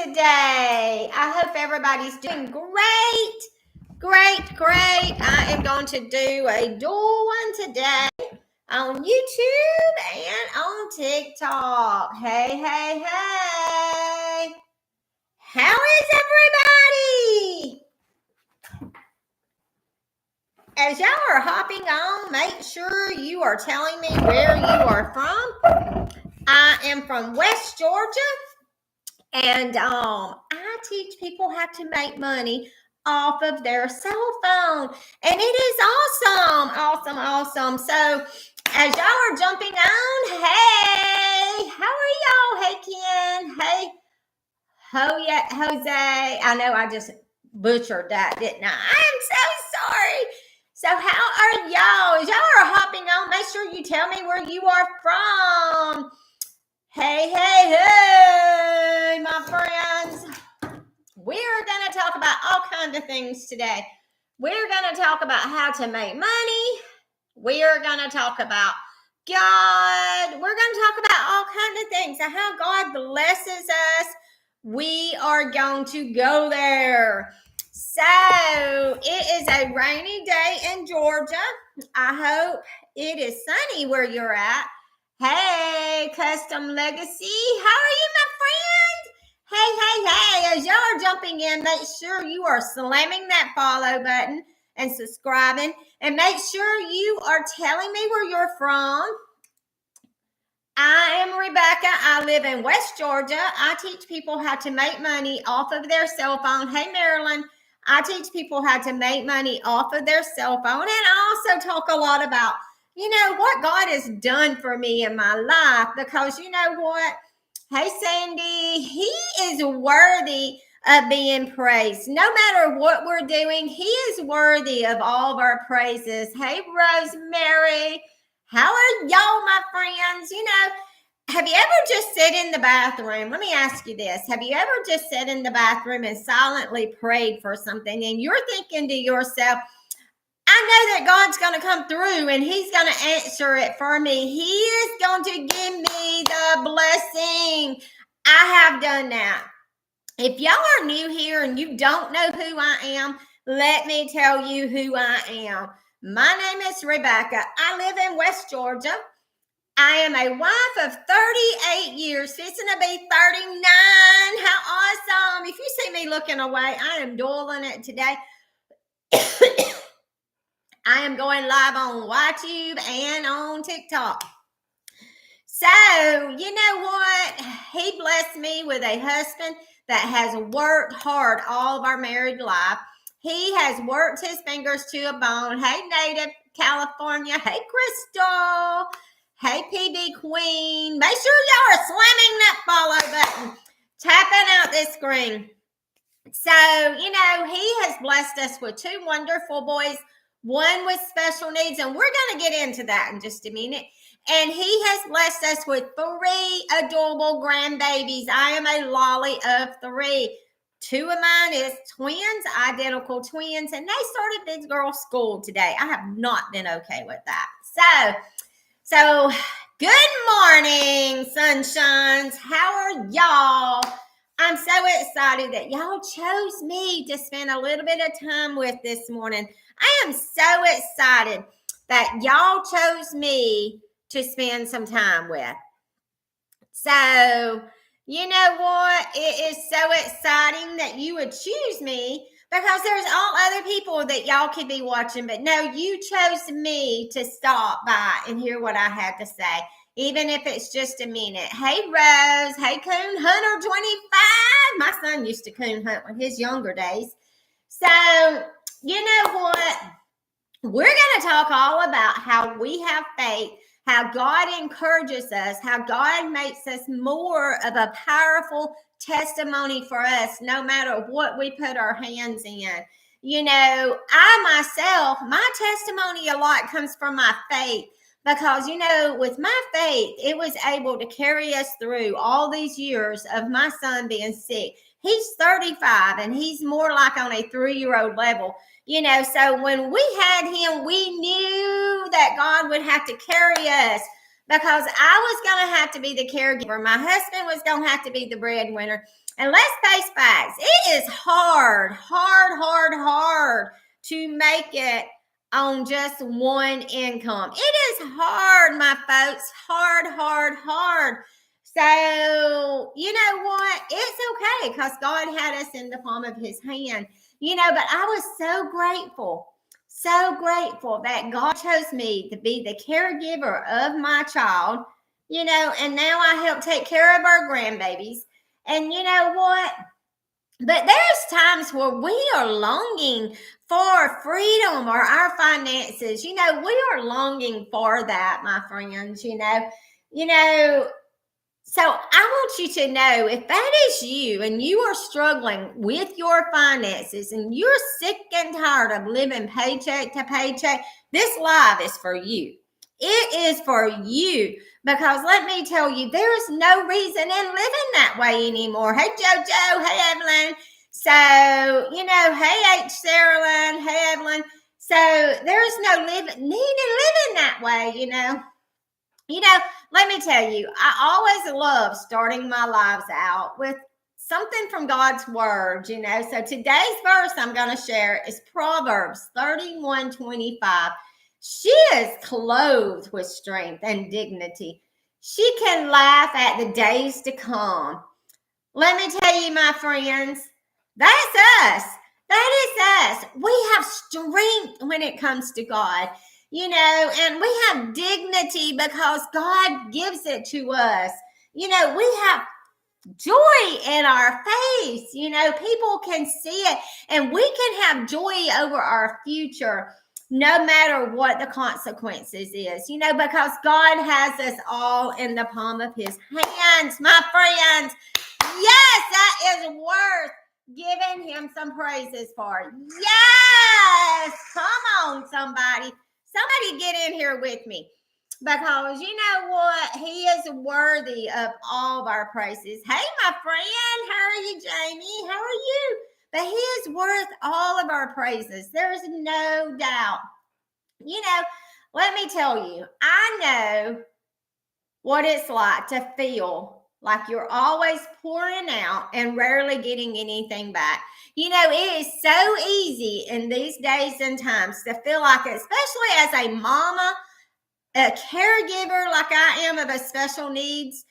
today? I hope everybody's doing great. I am going to do a dual one today on YouTube and on TikTok. Hey. How is everybody? As y'all are hopping on, make sure you are telling me where you are from. I am from West Georgia. And I teach people how to make money off of their cell phone. And it is awesome. So as y'all are jumping on, hey, how are y'all? Hey, Ken. Hey, Jose. I know I just butchered that, didn't I? I am so sorry. So how are y'all? As y'all are hopping on, make sure you tell me where you are from. Hey, my friends. We're going to talk about all kinds of things today. We're going to talk about how to make money. We're going to talk about God. We're going to talk about all kinds of things and how God blesses us. We are going to go there. So it is a rainy day in Georgia. I hope it is sunny where you're at. Hey, Custom Legacy. How are you, my friend? Hey. As y'all are jumping in, make sure you are slamming that follow button and subscribing. And make sure you are telling me where you're from. I am Rebecca. I live in West Georgia. I teach people how to make money off of their cell phone. Hey, Marilyn. I teach people how to make money off of their cell phone. And I also talk a lot about what God has done for me in my life, because you know what? Hey, Sandy, He is worthy of being praised. No matter what we're doing, He is worthy of all of our praises. Hey, Rosemary, how are y'all, my friends? Have you ever just sit in the bathroom? Let me ask you this. Have you ever just sat in the bathroom and silently prayed for something, and you're thinking to yourself, I know that God's going to come through and He's going to answer it for me. He is going to give me the blessing. I have done that. If y'all are new here and you don't know who I am, let me tell you who I am. My name is Rebecca. I live in West Georgia. I am a wife of 38 years, fixing to be 39. How awesome. If you see me looking away, I am dueling it today. I am going live on YouTube and on TikTok. So, you know what? He blessed me with a husband that has worked hard all of our married life. He has worked his fingers to a bone. Hey, Native California. Hey, Crystal. Hey, PB Queen. Make sure y'all are slamming that follow button, tapping out this screen. So, he has blessed us with two wonderful boys, one with special needs, and we're going to get into that in just a minute. And He has blessed us with 3 adorable grandbabies. I am a lolly of 3. 2 of mine is twins, identical twins, and they started big girl school today. I have not been okay with that. So good morning, sunshines. How are y'all? I'm so excited that y'all chose me to spend a little bit of time with this morning. I am so excited that y'all chose me to spend some time with. So, you know what? It is so exciting that you would choose me, because there's all other people that y'all could be watching. But no, you chose me to stop by and hear what I had to say, even if it's just a minute. Hey, Rose. Hey, Coon Hunter 25. My son used to coon hunt in his younger days. So, you know what? We're going to talk all about how we have faith, how God encourages us, how God makes us more of a powerful testimony for us, no matter what we put our hands in. I myself, my testimony a lot comes from my faith, because, with my faith, it was able to carry us through all these years of my son being sick. He's 35 and he's more like on a 3-year-old level. So when we had him, we knew that God would have to carry us, because I was going to have to be the caregiver. My husband was going to have to be the breadwinner. And let's face facts, it is hard to make it on just one income. It is hard, my folks. Hard. So, you know what? It's okay because God had us in the palm of his hand. But I was so grateful that God chose me to be the caregiver of my child, and now I help take care of our grandbabies. And you know what? But there's times where we are longing for freedom or our finances. We are longing for that, my friends, So I want you to know, if that is you and you are struggling with your finances and you're sick and tired of living paycheck to paycheck, this live is for you. It is for you, because let me tell you, there is no reason in living that way anymore. Hey, JoJo. Hey, Evelyn. So, hey, H. Sarah Lynn. Hey, Evelyn. So there is no need in living that way, Let me tell you, I always love starting my lives out with something from God's word, So today's verse I'm going to share is Proverbs 31:25. She is clothed with strength and dignity. She can laugh at the days to come. Let me tell you, my friends, that's us. That is us. We have strength when it comes to God, and we have dignity because God gives it to us. We have joy in our face. People can see it, and we can have joy over our future no matter what the consequences is, because God has us all in the palm of his hands, my friends. Yes, that is worth giving him some praises for. Yes, come on, somebody get in here with me, because you know what, he is worthy of all of our praises. Hey, my friend, how are you, Jamie? How are you? But he is worth all of our praises. There's no doubt. Let me tell you, I know what it's like to feel like you're always pouring out and rarely getting anything back. It is so easy in these days and times to feel like, especially as a mama, a caregiver like I am of a special needs,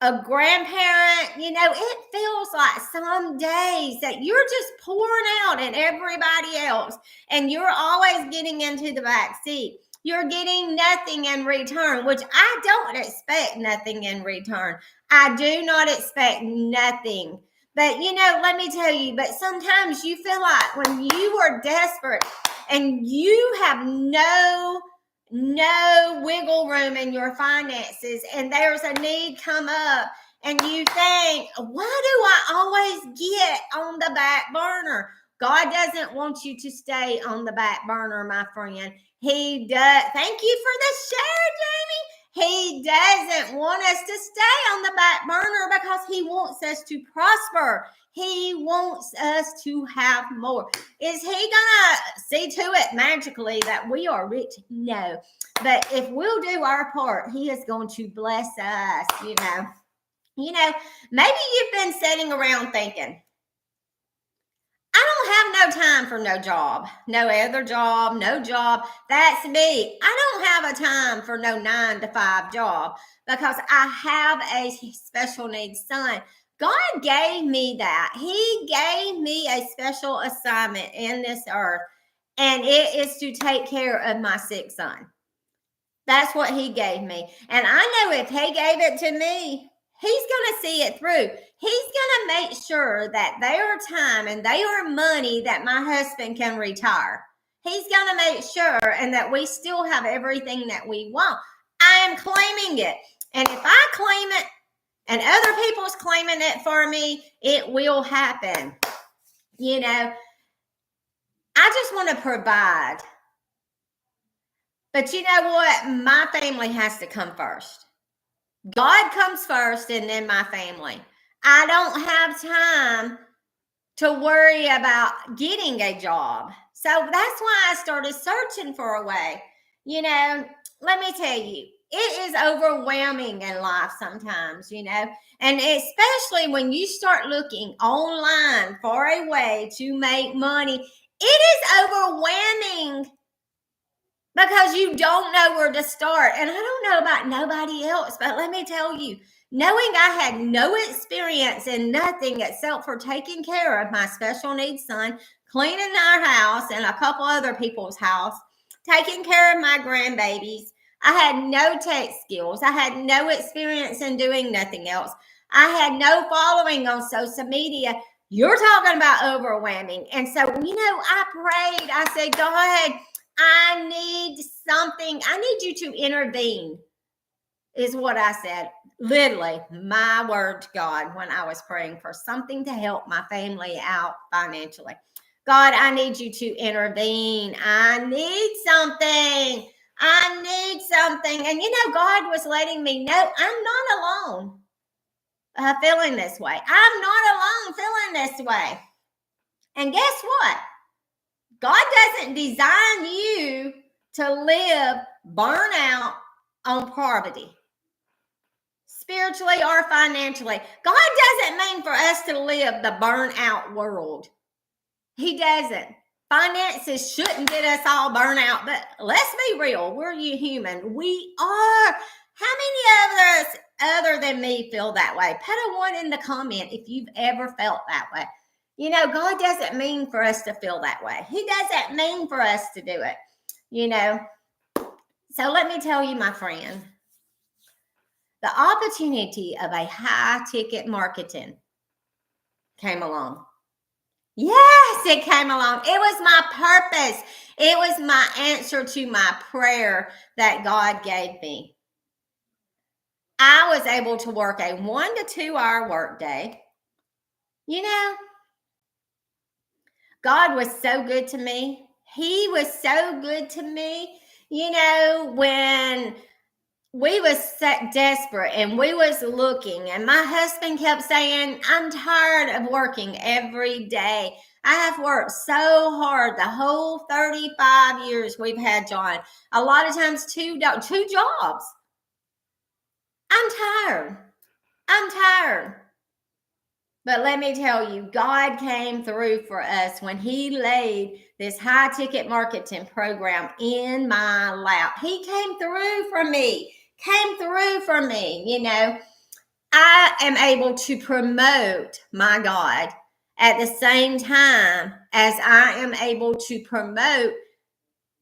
a grandparent, it feels like some days that you're just pouring out at everybody else and you're always getting into the back seat. You're getting nothing in return, which I don't expect nothing in return. I do not expect nothing. But, let me tell you, but sometimes you feel like when you are desperate and you have no wiggle room in your finances and there's a need come up and you think, why do I always get on the back burner? God doesn't want you to stay on the back burner, my friend. He does. Thank you for the share, Jamie. He doesn't want us to stay on the back burner because he wants us to prosper. He wants us to have more. Is he going to see to it magically that we are rich? No. But if we'll do our part, he is going to bless us, Maybe you've been sitting around thinking, I don't have no time for no job, no other job, no job. That's me. I don't have a time for no 9-to-5 job because I have a special needs son. God gave me that. He gave me a special assignment in this earth, and it is to take care of my sick son. That's what he gave me. And I know if he gave it to me, he's going to see it through. He's going to make sure that their time and their money that my husband can retire. He's going to make sure and that we still have everything that we want. I am claiming it. And if I claim it and other people's claiming it for me, it will happen. I just want to provide. But you know what? My family has to come first. God comes first and then my family. I don't have time to worry about getting a job. So that's why I started searching for a way. Let me tell you, it is overwhelming in life sometimes, and especially when you start looking online for a way to make money, it is overwhelming because you don't know where to start. And I don't know about nobody else, but let me tell you, knowing I had no experience in nothing except for taking care of my special needs son, cleaning our house and a couple other people's house, taking care of my grandbabies, I had no tech skills. I had no experience in doing nothing else. I had no following on social media. You're talking about overwhelming. And so, I prayed. I said, God, I need something. I need you to intervene, is what I said. Literally, my word to God when I was praying for something to help my family out financially. God, I need you to intervene. I need something. I need something. And God was letting me know I'm not alone feeling this way. I'm not alone feeling this way. And guess what? God doesn't design you to live burnout on poverty, spiritually or financially. God doesn't mean for us to live the burnout world. He doesn't. Finances shouldn't get us all burnt out, but let's be real. We're human. We are. How many of us other than me feel that way? Put a 1 in the comment if you've ever felt that way. God doesn't mean for us to feel that way. He doesn't mean for us to do it, So let me tell you, my friend, the opportunity of a high ticket marketing came along. Yes, it came along. It was my purpose. It was my answer to my prayer that God gave me. I was able to work a 1 to 2 hour workday. God was so good to me. He was so good to me. When we was desperate and we was looking, and my husband kept saying, I'm tired of working every day. I have worked so hard the whole 35 years we've had John. A lot of times two jobs. I'm tired. But let me tell you, God came through for us when He laid this high ticket marketing program in my lap. He came through for me. I am able to promote my God at the same time as I am able to promote.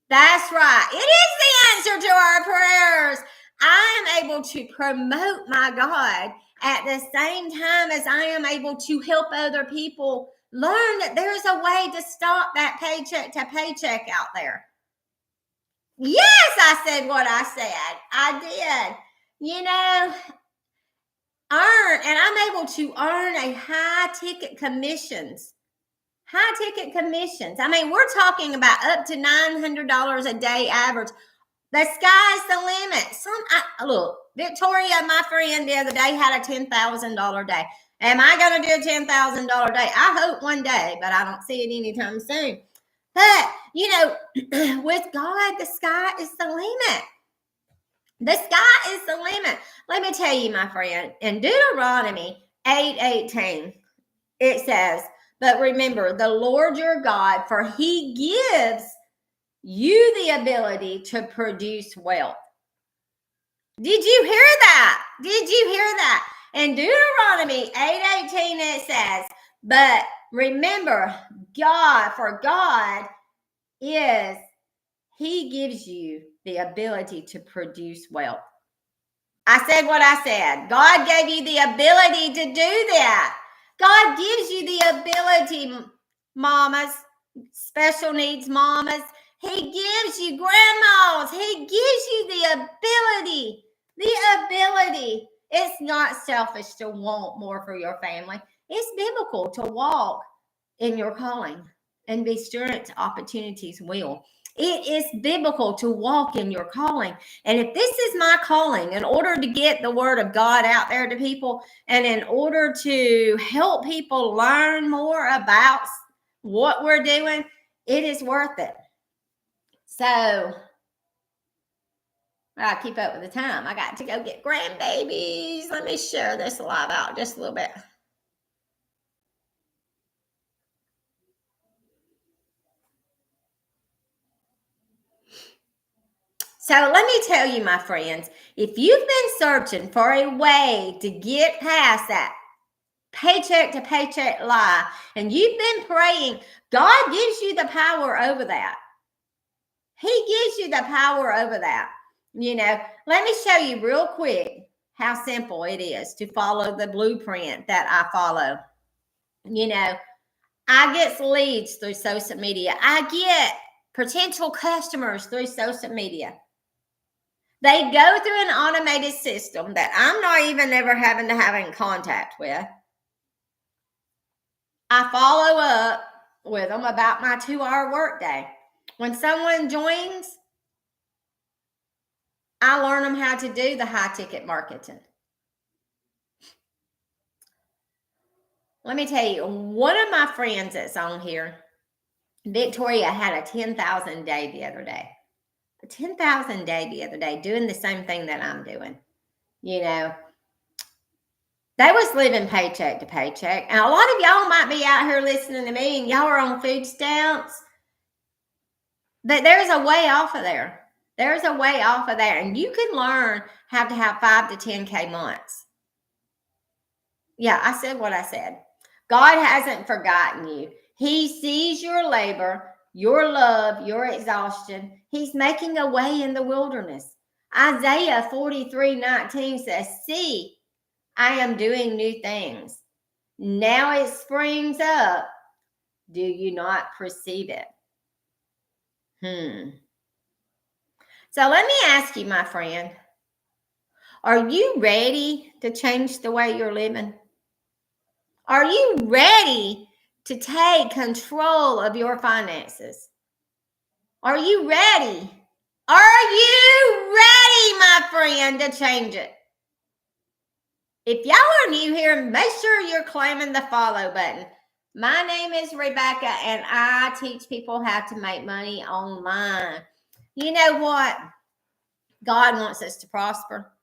That's right. It is the answer to our prayers. I am able to promote my God at the same time as I am able to help other people learn that there's a way to stop that paycheck to paycheck out there. Yes, I said what I said. I did. And I'm able to earn a high ticket commissions. I mean, we're talking about up to $900 a day average. The sky's the limit. Look, Victoria, my friend, the other day had a $10,000 day. Am I going to do a $10,000 day? I hope one day, but I don't see it anytime soon. But, with God, the sky is the limit. The sky is the limit. Let me tell you, my friend, in Deuteronomy 8:18, it says, but remember the Lord your God, for He gives you the ability to produce wealth. Did you hear that? In Deuteronomy 8:18, it says, but remember God is, He gives you the ability to produce wealth. I said what I said. God gave you the ability to do that. God gives you the ability, mamas, special needs mamas. He gives you grandmas. He gives you the ability. It's not selfish to want more for your family. It's biblical to walk in your calling and be stewarded to opportunities will. It is biblical to walk in your calling. And if this is my calling, in order to get the word of God out there to people, and in order to help people learn more about what we're doing, it is worth it. So I keep up with the time. I got to go get grandbabies. Let me share this live out just a little bit. So let me tell you, my friends, if you've been searching for a way to get past that paycheck to paycheck lie, and you've been praying, God gives you the power over that. He gives you the power over that. Let me show you real quick how simple it is to follow the blueprint that I follow. I get leads through social media. I get potential customers through social media. They go through an automated system that I'm not even ever having to have in contact with. I follow up with them about my 2-hour workday. When someone joins, I learn them how to do the high ticket marketing. Let me tell you, one of my friends that's on here, Victoria, had a 10,000 day the other day. A 10,000 day the other day, doing the same thing that I'm doing. They was living paycheck to paycheck. And a lot of y'all might be out here listening to me and y'all are on food stamps. But there's a way off of there. There's a way off of there. And you can learn how to have 5 to 10K months. Yeah, I said what I said. God hasn't forgotten you. He sees your labor, your love, your exhaustion. He's making a way in the wilderness. Isaiah 43:19 says, see, I am doing new things. Now it springs up. Do you not perceive it? So let me ask you, my friend, are you ready to change the way you're living? Are you ready to take control of your finances? Are you ready? Are you ready, my friend, to change it? If y'all are new here, make sure you're claiming the follow button. My name is Rebecca, and I teach people how to make money online. You know what? God wants us to prosper.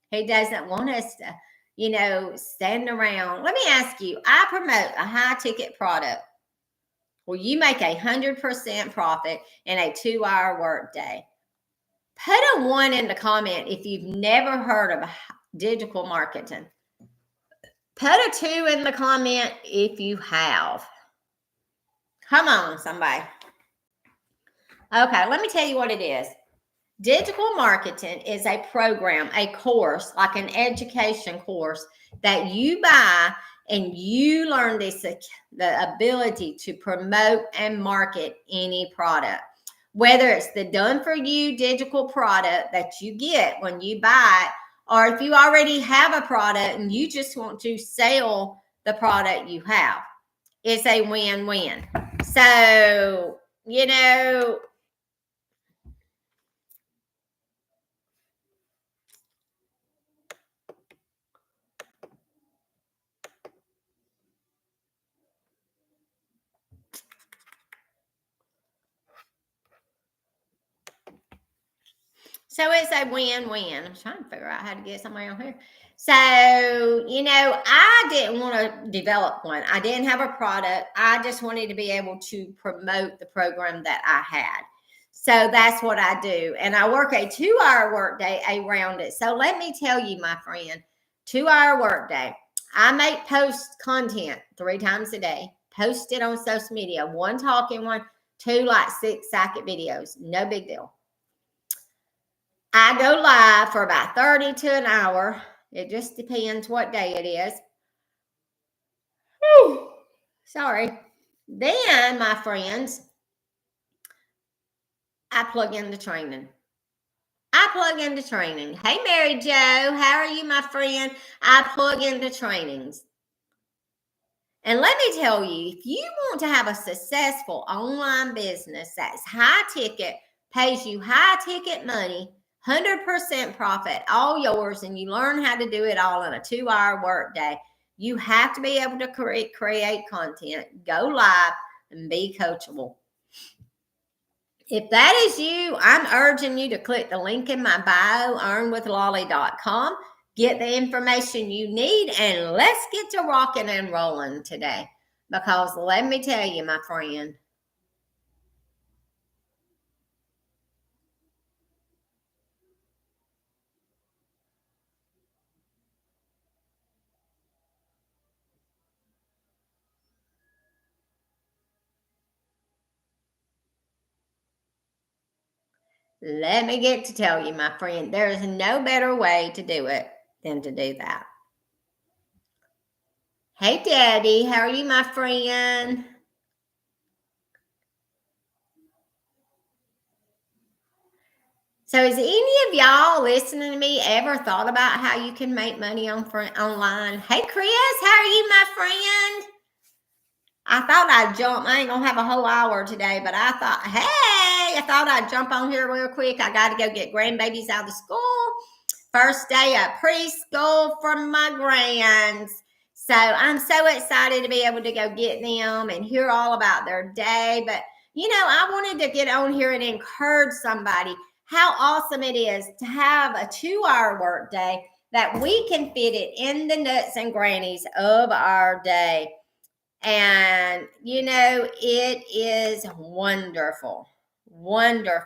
He doesn't want us to, stand around. Let me ask you, I promote a high ticket product where you make 100% profit in a 2-hour workday. Put a 1 in the comment if you've never heard of digital marketing. Put a 2 in the comment if you have. Come on, somebody. Okay, let me tell you what it is. Digital marketing is a program, a course, like an education course that you buy, and you learn the ability to promote and market any product. Whether it's the done-for-you digital product that you get when you buy it, or if you already have a product and you just want to sell the product you have. It's a win-win. So, So it's a win-win. I'm trying to figure out how to get somebody on here. So, I didn't want to develop one. I didn't have a product. I just wanted to be able to promote the program that I had. So that's what I do. And I work a 2-hour workday around it. So let me tell you, my friend, 2-hour workday. I make post content 3 times a day. Post it on social media. 1 talking one, 2 like 6-second videos. No big deal. I go live for about 30 to an hour. It just depends what day it is. Whew. Sorry. Then, my friends, I plug into training. Hey, Mary Jo, how are you, my friend? I plug into trainings. And let me tell you, if you want to have a successful online business that's high ticket, pays you high ticket money, 100% profit, all yours, and you learn how to do it all in a 2-hour workday, you have to be able to create content, go live, and be coachable. If that is you, I'm urging you to click the link in my bio, earnwithlolly.com. Get the information you need, and let's get to rocking and rolling today. Because let me tell you, my friend, let me get to tell you, my friend, there is no better way to do it than to do that. Hey, Daddy, how are you, my friend? So, has any of y'all listening to me ever thought about how you can make money online? Hey, Chris, how are you, my friend? I thought I'd jump. I ain't gonna have a whole hour today, but I thought, hey, I thought I'd jump on here real quick. I got to go get grandbabies out of school. First day of preschool from my grands. So I'm so excited to be able to go get them and hear all about their day. But, I wanted to get on here and encourage somebody how awesome it is to have a 2-hour work day that we can fit it in the nuts and grannies of our day. And, it is wonderful, wonderful.